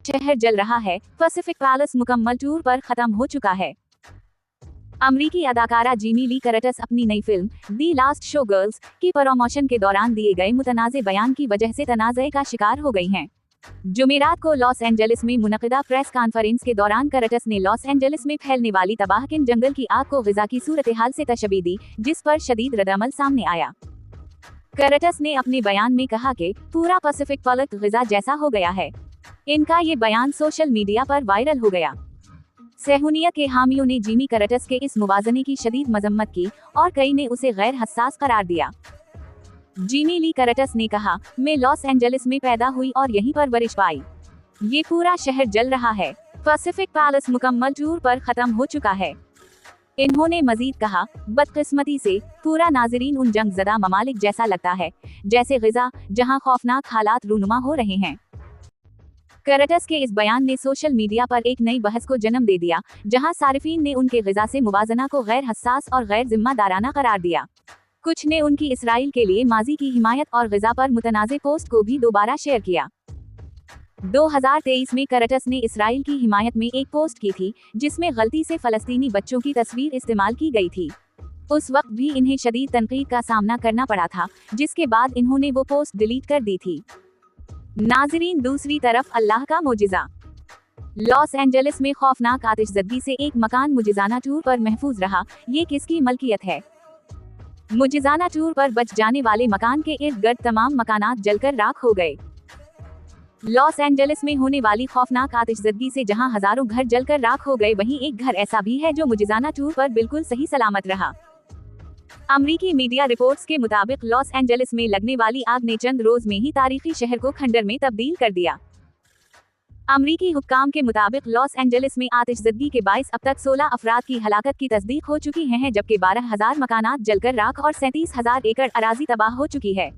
शहर जल रहा है, पैसिफिक पैलेस मुकम्मल टूर पर खत्म हो चुका है। अमरीकी अदाकारा जिमी ली करटिस अपनी नई फिल्म दी लास्ट शो गर्ल्स की प्रमोशन के दौरान दिए गए मुतनाज़े बयान की वजह से तनाज़े का शिकार हो गई हैं। जुमेरात को लॉस एंजलिस में मुनक़िदा प्रेस कॉन्फ्रेंस के दौरान करटिस ने लॉस एंजलिस में फैलने वाली तबाहकुन जंगल की आग को ग़िज़ा की सूरत-ए-हाल से तशबीह दी, जिस पर शदीद रद्द-अमल सामने आया। करटिस ने अपने बयान में कहा कि पूरा पैसिफिक पलट ग़िज़ा जैसा हो गया है। इनका ये बयान सोशल मीडिया पर वायरल हो गया। सहूनियत के हामियों ने जिमी करटिस के इस मुवाज़ने की शदीद मजम्मत की और कई ने उसे गैर हसास करार दिया। जिमी ली करटिस ने कहा, मैं लॉस एंजलिस में पैदा हुई और यहीं परवरिश पाई। ये पूरा शहर जल रहा है। पैसिफिक पैलेस मुकम्मल टूर पर खत्म हो चुका है। इन्होंने मजीद कहा, बदकिस्मती से पूरा नाजरीन उन जंगज़दा ममालिक जैसा लगता है जैसे ग़िज़ा, जहां खौफनाक हालात रूनुमा हो रहे हैं। करटिस के इस बयान ने सोशल मीडिया पर एक नई बहस को जन्म दे दिया, जहां सारिफीन ने उनके ग़िज़ा से मुवाज़ना को गैर हसास और गैर जिम्मेदाराना करार दिया। कुछ ने उनकी इसराइल के लिए माजी की हिमायत और ग़िज़ा पर मुतनाज़े पोस्ट को भी दोबारा शेयर किया। 2023 में करटिस ने इसराइल की हिमायत में एक पोस्ट की थी, जिसमें गलती से फ़लस्तीनी बच्चों की तस्वीर इस्तेमाल की गई थी। उस वक्त भी इन्हें शदीद तनकीद का सामना करना पड़ा था, जिसके बाद इन्होंने वो पोस्ट डिलीट कर दी थी। नाज़रीन, दूसरी तरफ अल्लाह का मोजिज़ा। लॉस एंजलिस में खौफनाक आतिशज़दगी से एक मकान मुजिज़ाना टूर पर महफूज रहा। ये किसकी मलकियत है? मुजिज़ाना टूर पर बच जाने वाले मकान के इर्द गिर्द तमाम मकानात जलकर राख हो गए। लॉस एंजलिस में होने वाली खौफनाक आतिशज़दगी से जहां हजारों घर जलकर राख हो गए, वहीं एक घर ऐसा भी है जो मुजिज़ाना टूर पर बिल्कुल सही सलामत रहा। अमरीकी मीडिया रिपोर्ट्स के मुताबिक लॉस एंजलिस में लगने वाली आग ने चंद रोज में ही तारीखी शहर को खंडर में तब्दील कर दिया। अमरीकी हुक्काम के मुताबिक लॉस एंजलिस में आतिशज़दगी के बाइस अब तक 16 अफराद की हलाकत की तस्दीक हो चुकी है, जबकि 12,000 मकानात जलकर राख और 37,000 एकड़ अराजी तबाह हो चुकी है।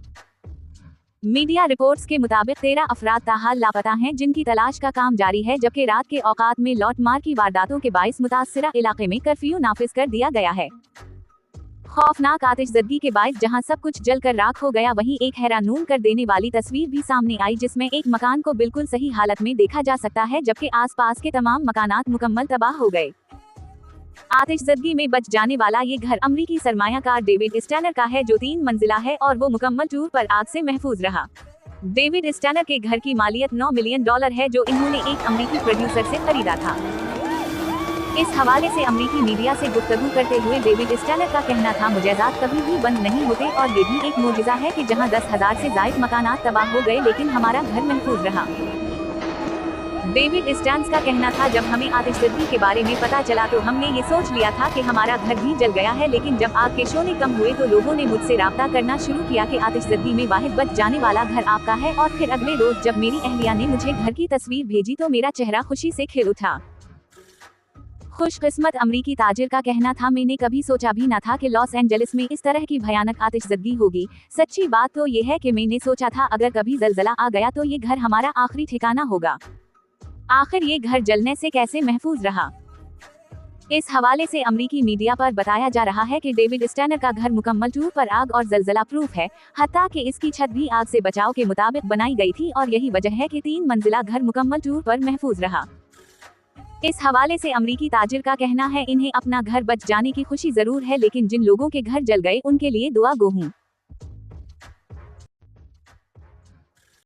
मीडिया रिपोर्ट्स के मुताबिक 13 अफराद ताहाल लापता हैं, जिनकी तलाश का काम जारी है, जबकि रात के औकात में लूटमार की वारदातों के बाइस मुतासरा इलाके में कर्फ्यू नाफिज कर दिया गया है। खौफनाक आतिशज़दगी के बाइस जहां सब कुछ जलकर राख हो गया, वहीं एक हैरानून कर देने वाली तस्वीर भी सामने आई, जिसमें एक मकान को बिल्कुल सही हालत में देखा जा सकता है, जबकि आसपास के तमाम मकानात मुकम्मल तबाह हो गए। आतिशज़दगी में बच जाने वाला ये घर अमरीकी सरमायाकार डेविड स्टैनर का है, जो 3 मंजिला है और वो मुकम्मल टूर पर आग से महफूज रहा। डेविड स्टैनर के घर की मालियत $9 मिलियन है, जो इन्होंने एक अमरीकी प्रोड्यूसर से खरीदा था। इस हवाले से अमरीकी मीडिया से गुफ्तगू करते हुए डेविड स्टैनर का कहना था, मुजाहिदात कभी भी बंद नहीं होते और ये भी एक मोजिज़ा है कि जहां 10,000 से ज़ायद मकानात तबाह हो गए, लेकिन हमारा घर महफूज रहा। डेविड स्टैन्स का कहना था, जब हमें आतिशज़दगी के बारे में पता चला तो हमने ये सोच लिया था कि हमारा घर भी जल गया है, लेकिन जब आग के शोले कम हुए तो लोगों ने मुझसे राब्ता करना शुरू किया कि आतिशज़दगी में वाहिद बच जाने वाला घर आपका है। और फिर अगले रोज जब मेरी अहलिया ने मुझे घर की तस्वीर भेजी तो मेरा चेहरा खुशी से खिल उठा। खुशकिस्मत अमरीकी ताजिर का कहना था, मैंने कभी सोचा भी न था कि लॉस एंजलिस में इस तरह की भयानक आतिशज़दगी होगी। सच्ची बात तो ये है कि मैंने सोचा था अगर कभी ज़लज़ला आ गया तो ये घर हमारा आखिरी ठिकाना होगा। आखिर ये घर जलने से कैसे महफूज रहा? इस हवाले से अमरीकी मीडिया पर बताया जा रहा है कि डेविड स्टैनर का घर मुकम्मल टूर पर आग और ज़लज़ला प्रूफ है, हत्ता कि इसकी छत भी आग से बचाव के मुताबिक बनाई गई थी और यही वजह है कि 3 मंजिला घर मुकम्मल टूर पर महफूज रहा। इस हवाले से अमरीकी ताजिर का कहना है, इन्हें अपना घर बच जाने की खुशी जरूर है, लेकिन जिन लोगों के घर जल गए उनके लिए दुआ गो हूँ।